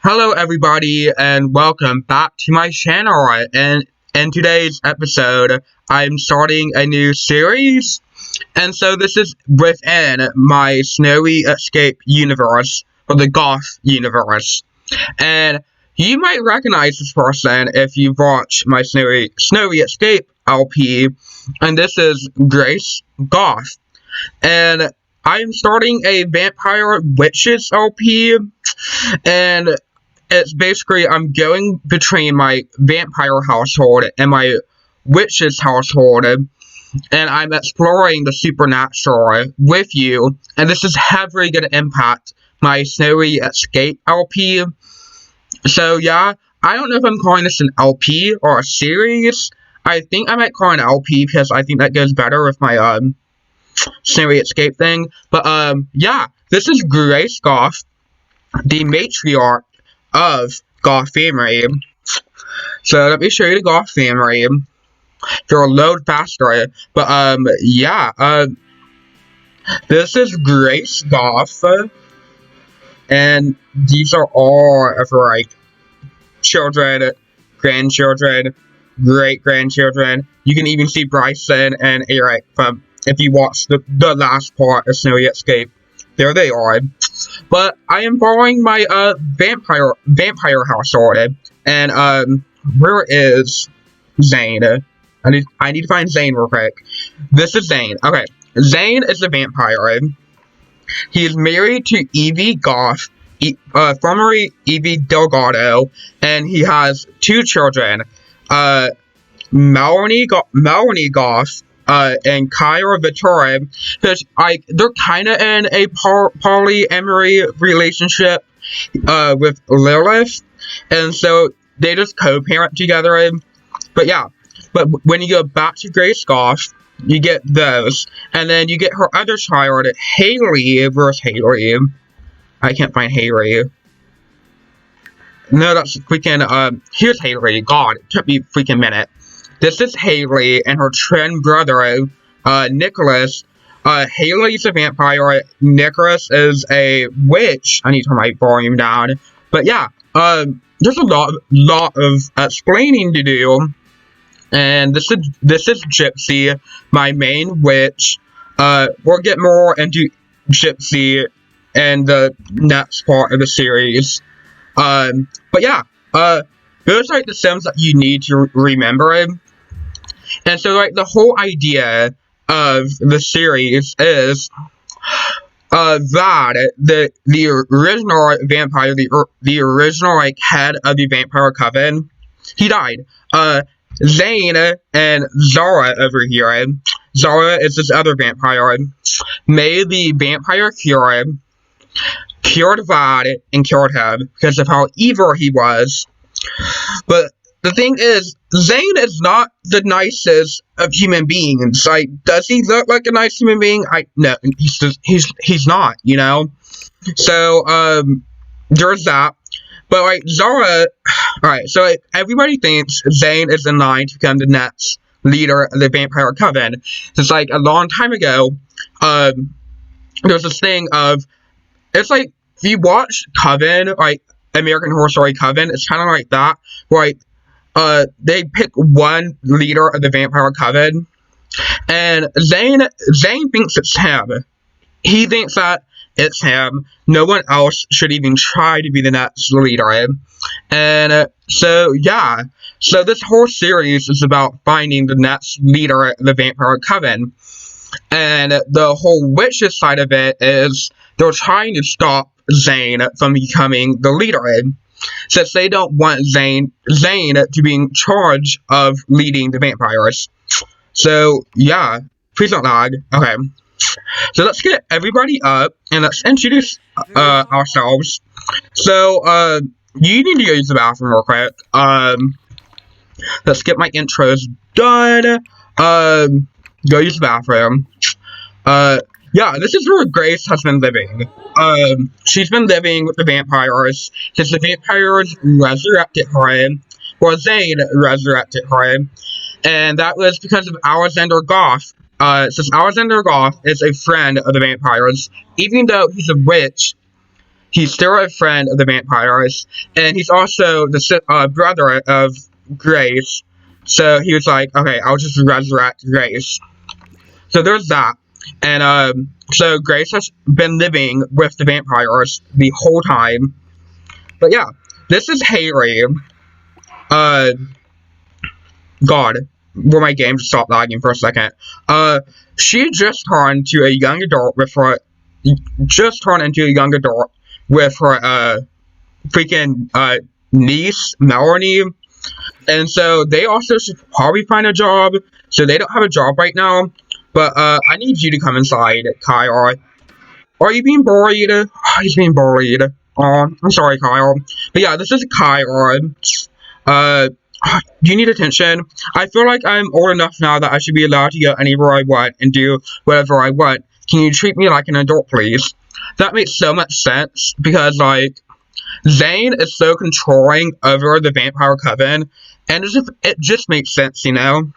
Hello everybody and welcome back to my channel, and in today's episode I'm starting a new series, and so this is within my Snowy Escape universe, or the Goth universe, and you might recognize this person if you've watched my Snowy Escape LP, and this is Grace Goth, and I'm starting a Vampire Witches LP, and it's basically I'm going between my vampire household and my witch's household, and I'm exploring the supernatural with you, and this is heavily going to impact my Snowy Escape LP. So yeah, I don't know if I'm calling this an LP or a series. I think I might call it an LP because I think that goes better with my Snowy Escape thing. But yeah, this is Grace Goth, the matriarch of Goth family. So let me show you the Goth family. It'll load faster. But yeah, this is Grace Goth, and these are all of her like children, grandchildren, great grandchildren. You can even see Bryson and Eric from if you watch the last part of Snowy Escape. There they are. But I am following my vampire household, and where is Zane? I need to find Zane real quick. This is Zane. Okay, Zane is a vampire. He is married to Evie Goth, formerly Evie Delgado, and he has two children, Melanie Goth, and Kyra Vittoria, because they're kind of in a polyamory relationship with Lilith, and so they just co-parent together. But yeah, but when you go back to Grace Goth, you get those, and then you get her other child, Haley. Where's Haley? I can't find Haley. No, that's freaking, here's Haley. God, it took me a freaking minute. This is Haley and her twin brother, Nicholas. Haley's a vampire. Nicholas is a witch. I need to turn my volume down. But yeah, there's a lot of explaining to do. And this is Gypsy, my main witch. We'll get more into Gypsy in the next part of the series. But yeah, those are like the Sims that you need to remember. And so, like, the whole idea of the series is, that the original vampire, the original, like, head of the vampire coven, he died. Zane and Zara over here, Zara is this other vampire, made the vampire cure, cured Vlad, and killed him because of how evil he was. But the thing is, Zane is not the nicest of human beings. Like, does he look like a nice human being? No, he's not, you know? So, there's that. But, like, Zara, alright, so, like, everybody thinks Zane is in line to become the next leader of the Vampire Coven. It's like, a long time ago, there's this thing of, it's like, if you watch Coven, like, American Horror Story Coven, it's kind of like that, where, like, they pick one leader of the Vampire Coven, and Zane thinks it's him. He thinks that it's him. No one else should even try to be the next leader. And so, yeah. So this whole series is about finding the next leader of the Vampire Coven. And the whole witches side of it is they're trying to stop Zane from becoming the leader, since they don't want Zane to be in charge of leading the vampires. So, yeah. Please don't lag. Okay. So let's get everybody up, and let's introduce ourselves. So, you need to go use the bathroom real quick. Let's get my intros done. Go use the bathroom. Yeah, this is where Grace has been living. She's been living with the vampires since the vampires resurrected her, or Zane resurrected her, and that was because of Alexander Goth, since Alexander Goth is a friend of the vampires, even though he's a witch, he's still a friend of the vampires, and he's also the brother of Grace. So he was like, okay, I'll just resurrect Grace. So there's that. And so Grace has been living with the vampires the whole time. But yeah, this is Haley. Uh, God, will my game just stop lagging for a second? She just turned to a young adult with her. Just turned into a young adult with her freaking niece Melanie, and so they also should probably find a job. So they don't have a job right now. But I need you to come inside, Kyle. Are you being bullied? Oh, he's being bullied. Oh, I'm sorry, Kyle. But yeah, this is Kyle. Uh, do you need attention? I feel like I'm old enough now that I should be allowed to go anywhere I want and do whatever I want. Can you treat me like an adult, please? That makes so much sense because, like, Zane is so controlling over the vampire coven, and it just makes sense, you know.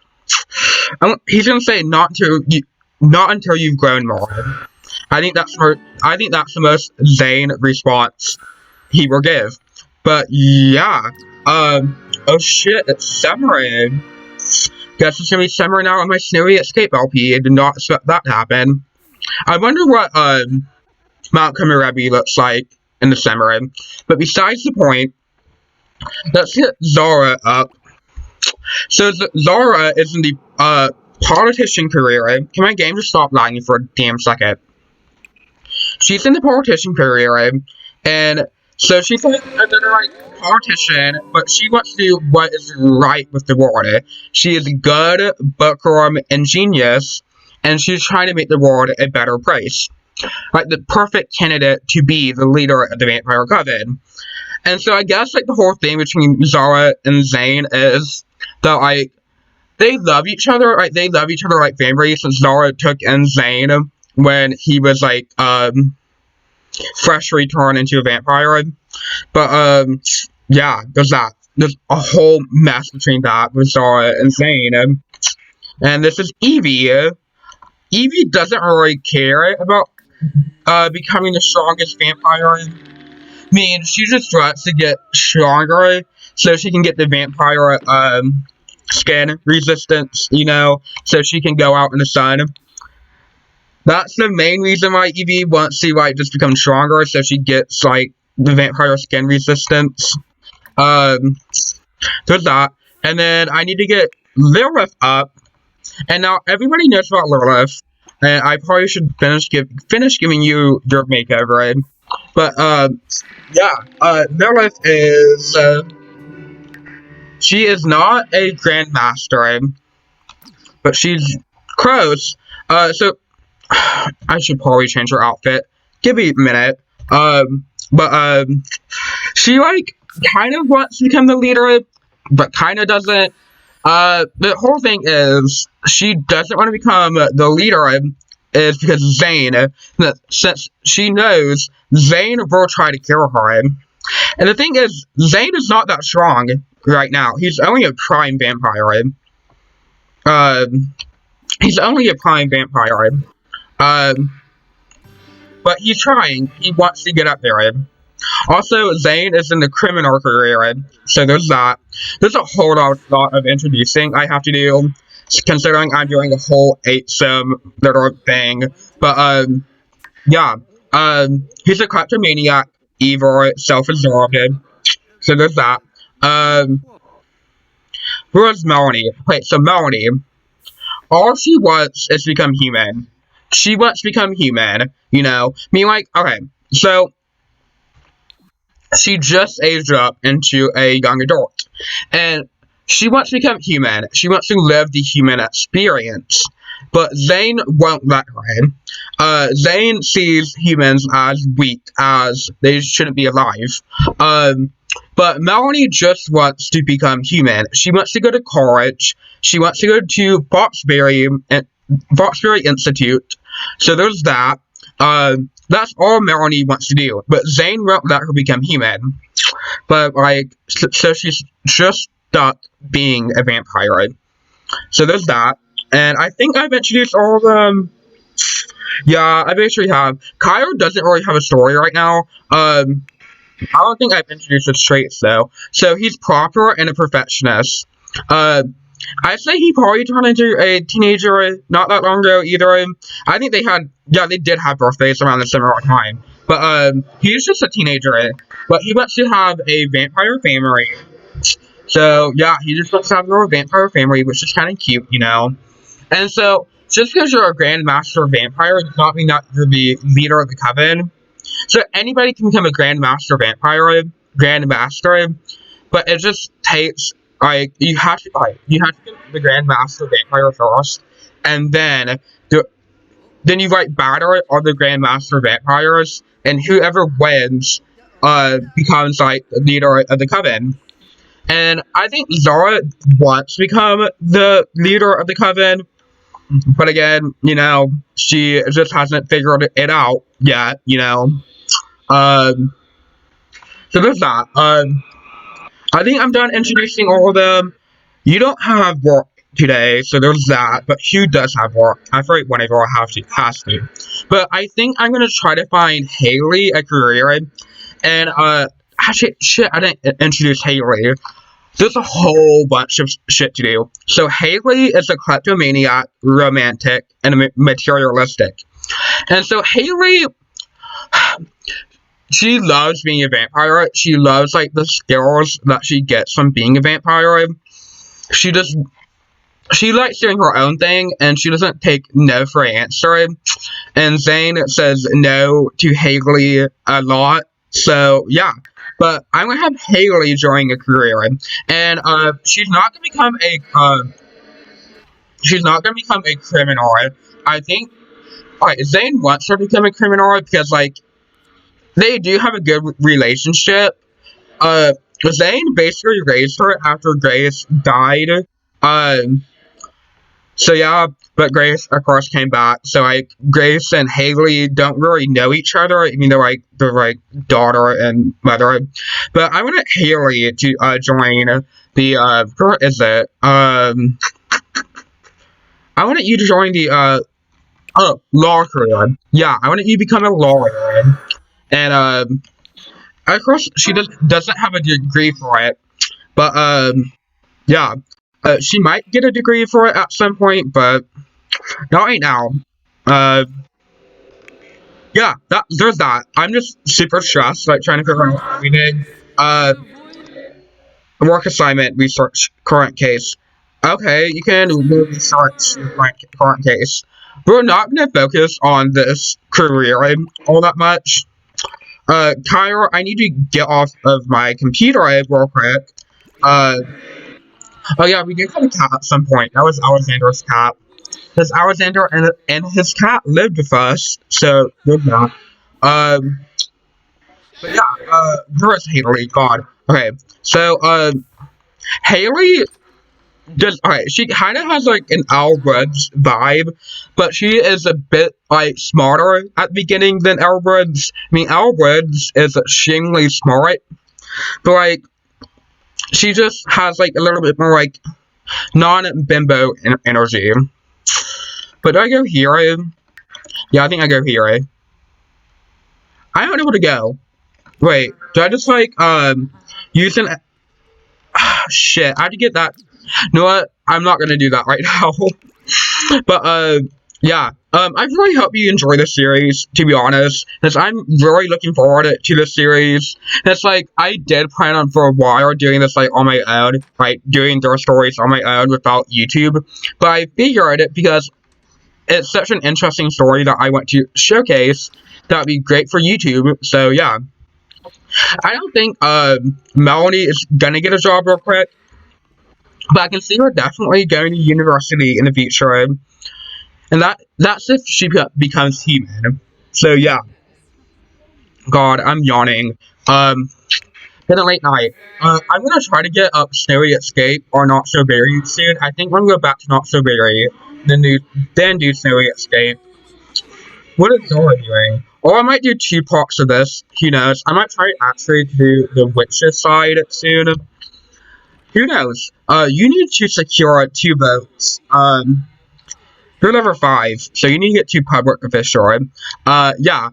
He's gonna say not until you've grown more. I think that's the most Zane response he will give. But yeah, oh shit, it's summering. Guess it's gonna be summer now on my snowy escape LP. I did not expect that to happen. I wonder what Mount Komorebi looks like in the summer. But besides the point, let's get Zara up. So Zara is in the politician career. Can my game just stop lagging for a damn second? She's in the politician career, and so she's like another like politician, but she wants to do what is right with the world. She is good, bookworm, and genius, and she's trying to make the world a better place. Like the perfect candidate to be the leader of the Vampire Coven. And so I guess like the whole thing between Zara and Zane is that like they love each other, like they love each other like family since Zara took in Zane when he was like freshly turned into a vampire. But yeah, there's that. There's a whole mess between that with Zara and Zane. And this is Evie. Evie doesn't really care about becoming the strongest vampire. I mean, she just wants to get stronger so she can get the vampire skin resistance, you know, so she can go out in the sun. That's the main reason why Evie wants to like just become stronger, so she gets like the vampire skin resistance. There's that, and then I need to get Lilith up. And now everybody knows about Lilith, and I probably should finish giving you your makeover. But yeah, Lilith is she is not a grandmaster, but she's close. So I should probably change her outfit. Give me a minute. But she like kind of wants to become the leader, but kind of doesn't. The whole thing is she doesn't want to become the leader is because Zane, since she knows Zane will try to kill her. And the thing is, Zane is not that strong right now. He's only a prime vampire. He's only a prime vampire. But he's trying. He wants to get up there. Also, Zane is in the criminal career, so there's that. There's a whole lot of introducing I have to do, considering I'm doing a whole 8-sim little thing. But, yeah. He's a kleptomaniac, evil, self-absorbed, so there's that. Where's Melanie? Wait, so Melanie, all she wants is to become human. She wants to become human, you know? I mean, like, okay, so she just aged up into a young adult. And she wants to become human. She wants to live the human experience. But Zane won't let her. Zane sees humans as weak, as they shouldn't be alive. But Melanie just wants to become human. She wants to go to college. She wants to go to Foxbury Institute. So there's that. That's all Melanie wants to do. But Zane won't let her become human. But, like, so she's just stuck being a vampire. So there's that. And I think I've introduced all of them. Yeah, I basically have. Kyle doesn't really have a story right now. I don't think I've introduced his traits though. So he's proper and a perfectionist. Uh, I'd say he probably turned into a teenager not that long ago either. I think they did have birthdays around the similar time. But he's just a teenager. But he wants to have a vampire family. So yeah, he just wants to have a little vampire family, which is kind of cute, you know. And so just because you're a grandmaster vampire does not mean that you're the leader of the coven. So anybody can become a grandmaster vampire, grandmaster, but it just takes you have to get the grandmaster vampire first, and then you battle other grandmaster vampires, and whoever wins becomes like the leader of the coven. And I think Zara wants to become the leader of the coven, but again, you know, she just hasn't figured it out yet, you know. Um, so there's that. I think I'm done introducing all of them. You don't have work today, so there's that. But Hugh does have work. I feel like whenever I has to. But I think I'm gonna try to find Haley a career, and actually, shit, I didn't introduce Haley. There's a whole bunch of shit to do. So Haley is a kleptomaniac, romantic, and materialistic. And so Haley, she loves being a vampire. She loves like the skills that she gets from being a vampire. She just she likes doing her own thing, and she doesn't take no for an answer. And Zane says no to Haley a lot. So yeah, but I'm gonna have Haley join a career, and she's not gonna become a criminal. I think Zane wants her to become a criminal because like they do have a good relationship. Uh, Zane basically raised her after Grace died. Um, so yeah, but Grace of course came back. So like Grace and Haley don't really know each other. I mean they're like daughter and mother. But I wanted Haley to join the what is it? I wanted you to join the law career. Yeah, I wanted you to become a lawyer. And of course she doesn't have a degree for it. But yeah. She might get a degree for it at some point, but not right now. Uh, yeah, there's that. I'm just super stressed, like trying to figure out what we did. Uh, work assignment, research, current case. Okay, you can research your current case. We're not going to focus on this career all that much. Kyra, I need to get off of my computer real quick. Uh, oh yeah, we did have a cat at some point. That was Alexander's cat. Because Alexander and his cat lived with us, so there's that. Um, but yeah, where is Haley? God. Okay, so, Haley alright, she kind of has, like, an Elle Woods vibe, but she is a bit, like, smarter at the beginning than Elle Woods. I mean, Elle Woods is extremely smart, but, like, she just has, like, a little bit more, like, non-bimbo energy. But do I go here? Yeah, I think I go here. I don't know where to go. Wait, do I just like use an shit, I had to get that. You know what? I'm not gonna do that right now. But yeah. I really hope you enjoy this series, to be honest. Because I'm really looking forward to this series. And it's like I did plan on for a while doing this like on my own, like doing their stories on my own without YouTube. But I figured it because it's such an interesting story that I want to showcase. That would be great for YouTube. So yeah, I don't think Melanie is gonna get a job real quick, but I can see her definitely going to university in the future, and that's if she becomes human. So yeah, God, I'm yawning. Been a late night. I'm gonna try to get up Snowy Escape or Not So Berry soon. I think we're gonna go back to Not So Berry, then do Snowy Escape. What is Zora doing? Or I might do two parts of this. Who knows? I might try actually to do the witches side soon. Who knows? You need to secure 2 votes. You're level 5, so you need to get to public official. Yeah.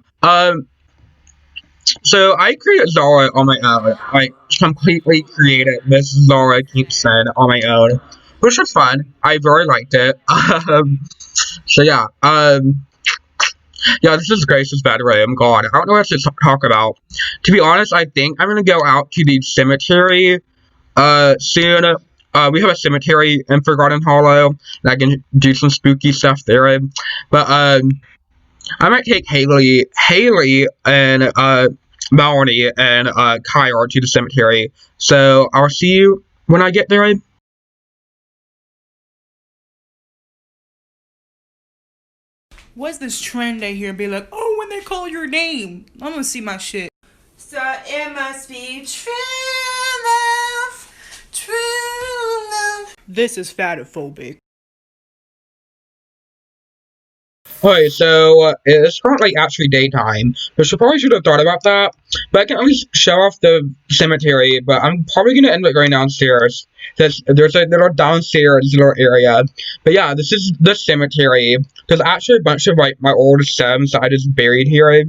So I created Zara on my own. Like, completely created Miss Zara Kingston on my own. Which was fun. I very liked it. So yeah. Yeah, this is Grace's bedroom. God, I don't know what to talk about. To be honest, I think I'm gonna go out to the cemetery soon. We have a cemetery in Forgotten Hollow, and I can do some spooky stuff there. But I might take Haley, and Melanie, and Kyle to the cemetery. So I'll see you when I get there. What's this trend I hear? Be like, oh, when they call your name, I'm gonna see my shit. So it must be true love, true love. This is fatophobic. Okay, so it's currently actually daytime, which I probably should have thought about that. But I can at least show off the cemetery. But I'm probably gonna end up going downstairs. There's a little downstairs little area. But yeah, this is the cemetery. There's actually a bunch of like my old stems that I just buried here.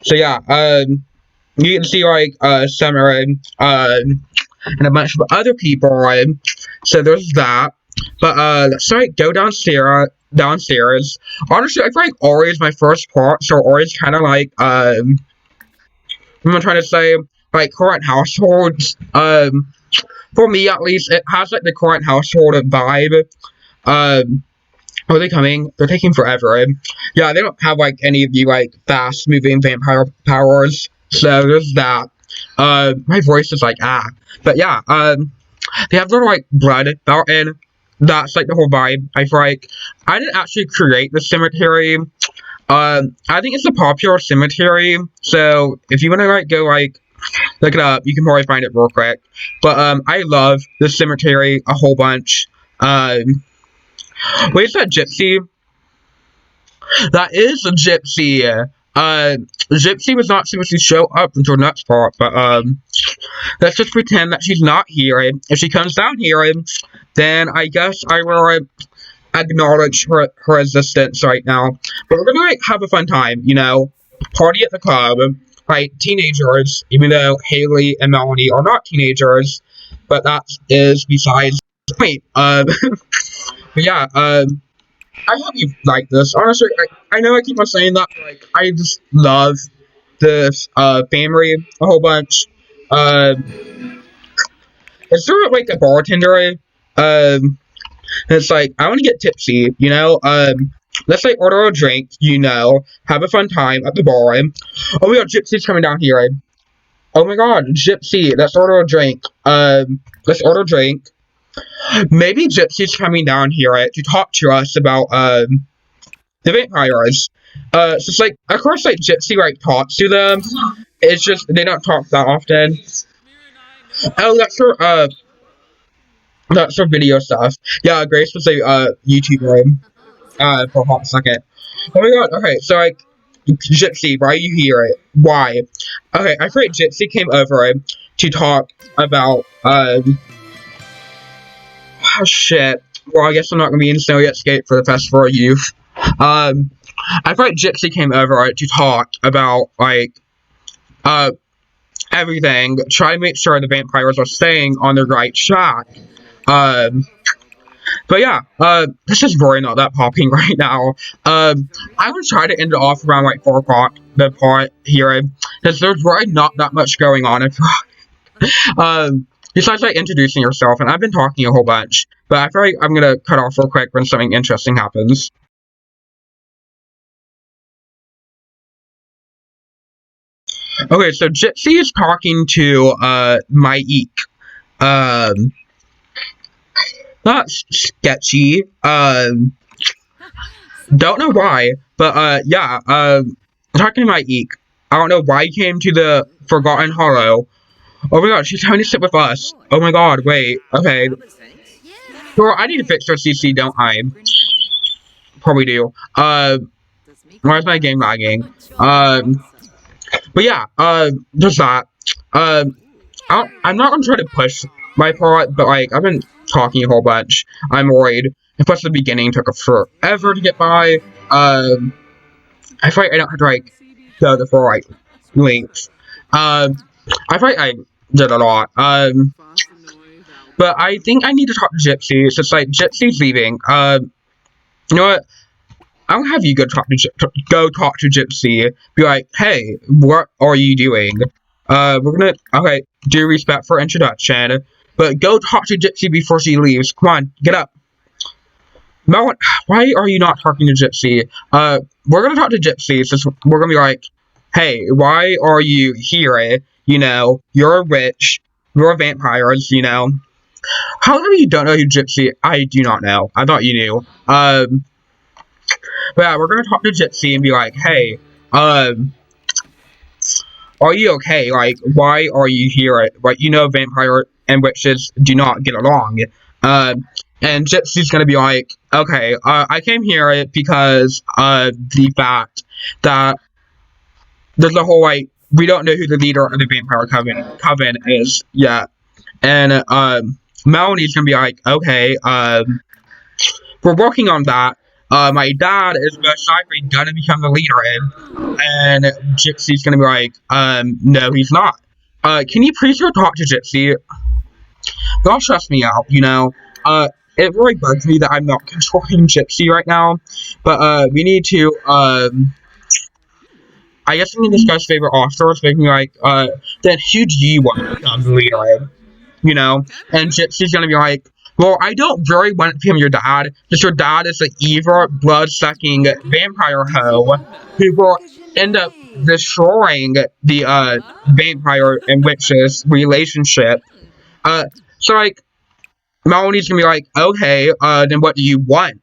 So yeah, you can see like Summer and a bunch of other people. So there's that. But let's like go downstairs. Downstairs. Honestly, I feel like Ori is my first part, so Ori's kind of like I'm trying to say like current households. For me at least, it has like the current household vibe. Are they coming? They're taking forever. Yeah, they don't have like any of the like fast moving vampire powers. So there's that. My voice is like but yeah. They have little like blood fountain. That's like the whole vibe. I feel like I didn't actually create the cemetery. I think it's a popular cemetery. So if you want to like go like look it up, you can probably find it real quick. But I love the cemetery a whole bunch. Wait, is that Gypsy? That is a Gypsy. Gypsy was not supposed to show up until next part, but let's just pretend that she's not here. If she comes down here, then I guess I will acknowledge her existence right now. But we're gonna like have a fun time, party at the club, right? Teenagers, even though Haley and Melanie are not teenagers, but that is besides the point. But yeah, I hope you like this. Honestly, I know I keep on saying that, but like I just love this family a whole bunch. Uh, it's sort of like a bartender. It's like I want to get tipsy, Let's like order a drink, have a fun time at the bar. Oh my god, Gypsy's coming down here. Oh my god, Gypsy, let's order a drink. Let's order a drink. Maybe Gypsy's coming down here to talk to us about the vampires. So it's like of course like Gypsy like talks to them. It's just they don't talk that often. Oh, that's her video stuff. Yeah, Grace was a YouTuber for a hot second. Oh my god, okay, so like Gypsy, why are you here? Why? Okay, I thought Gypsy came over to talk about oh shit. Well, I guess I'm not gonna be in Snowy Escape for the Festival of Youth. I thought Gypsy came over to talk about like uh everything, try to make sure the vampires are staying on the right track. Um, but yeah, this is really not that popping right now. I would try to end it off around like 4 o'clock, the part here, because there's really not that much going on. Besides like introducing yourself, and I've been talking a whole bunch, but I feel like I'm gonna cut off real quick when something interesting happens. Okay, so Gypsy is talking to Mike. Um, that's sketchy. Don't know why, but yeah. Talking to Mike. I don't know why he came to the Forgotten Hollow. Oh my god, she's trying to sit with us. Oh my god, wait. Okay. Girl, I need to fix her CC, don't I? Probably do. Why is my game lagging? But yeah, there's that. I'm not gonna try to push my part, but like, I've been talking a whole bunch. I'm worried. plus the beginning took forever to get by. I feel like I don't have to like go the full like length. I feel like I did a lot. But I think I need to talk to Gypsy. It's just like Gypsy's leaving. You know what? I'll have you go talk to Gypsy. Be like, hey, what are you doing? We're gonna okay, due respect for introduction, but go talk to Gypsy before she leaves. Come on, get up. Mel, why are you not talking to Gypsy? We're gonna talk to Gypsy. Since we're gonna be like, hey, why are you here? You know, you're a witch. You're vampires. You know, how come you don't know who Gypsy? I do not know. I thought you knew. But yeah, we're gonna talk to Gypsy and be like, hey, are you okay? Like, why are you here? Like, you know, vampire and witches do not get along. And Gypsy's gonna be like, okay, I came here because the fact that there's a whole like we don't know who the leader of the vampire coven is yet, and Melanie's gonna be like, okay, we're working on that. My dad is most likely gonna become the leader, and Gypsy's gonna be like, no, he's not. Can you please go talk to Gypsy? Y'all stress me out, you know. It really bugs me that I'm not controlling Gypsy right now, but we need to, I guess we can discuss favorite officers, making like, then who do you want to become the leader? You know, and Gypsy's gonna be like, well, I don't really want to become your dad, because your dad is an evil, blood-sucking vampire hoe who will end up destroying the, vampire and witch's relationship. Uh, so, like, Melanie's gonna be like, okay, then what do you want?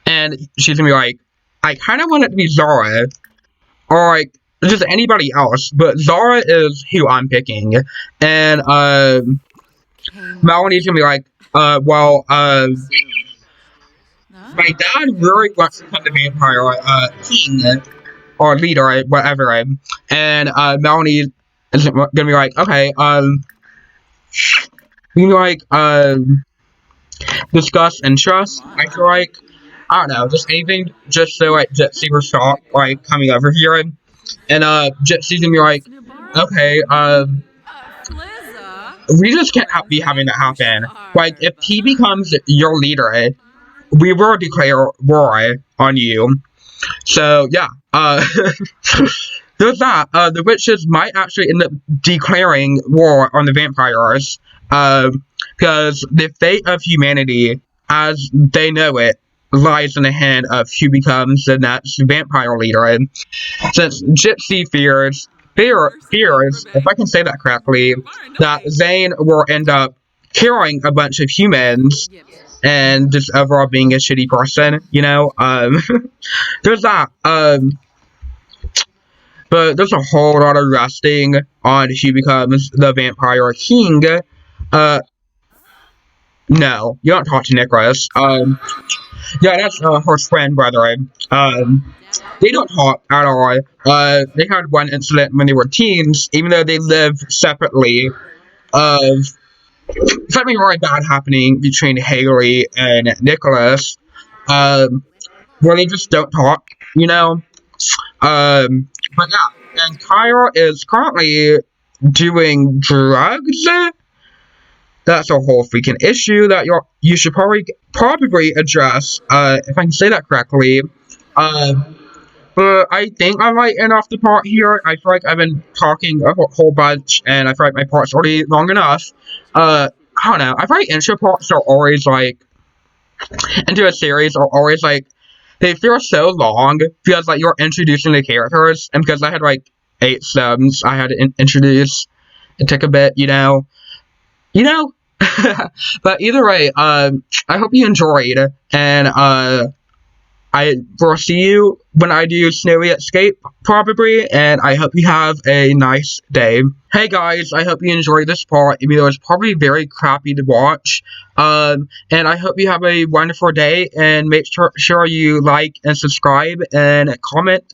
And she's gonna be like, I kind of want it to be Zara, or, like, just anybody else, but Zara is who I'm picking, and, Melanie's gonna be like, well, my dad really wants to become the vampire, king, or leader, whatever, and, Melanie is gonna be like, okay, we can, like, discuss interests, I feel like, I don't know, just anything, just so, like, Gypsy will stop, like, coming over here, and, Gypsy's gonna be like, okay, we just can't be having that happen. Like, if he becomes your leader, we will declare war on you. So, yeah, there's that. The witches might actually end up declaring war on the vampires, because the fate of humanity, as they know it, lies in the hand of who becomes the next vampire leader. And since Gypsy fears, if I can say that correctly, that Zane will end up killing a bunch of humans and just overall being a shitty person, you know, there's that, but there's a whole lot of resting on who becomes the vampire king. No, you don't talk to Nicholas. Yeah, that's, her friend, brethren. They don't talk at all. They had one incident when they were teens, even though they live separately, of something really bad happening between Haley and Nicholas, where they just don't talk, you know? But yeah, and Kyle is currently doing drugs. That's a whole freaking issue that you should probably address, if I can say that correctly. But I think I might end off the part here. I feel like I've been talking a whole bunch, and I feel like my part's already long enough. I don't know. I feel like intro parts are always like, into a series are always like, they feel so long because like you're introducing the characters, and because I had like 8 subs, I had to introduce. It took a bit, you know. But either way, I hope you enjoyed, and I will see you when I do Snowy Escape, probably, and I hope you have a nice day. Hey guys, I hope you enjoyed this part, even though it's probably very crappy to watch, and I hope you have a wonderful day, and make sure you like and subscribe and comment.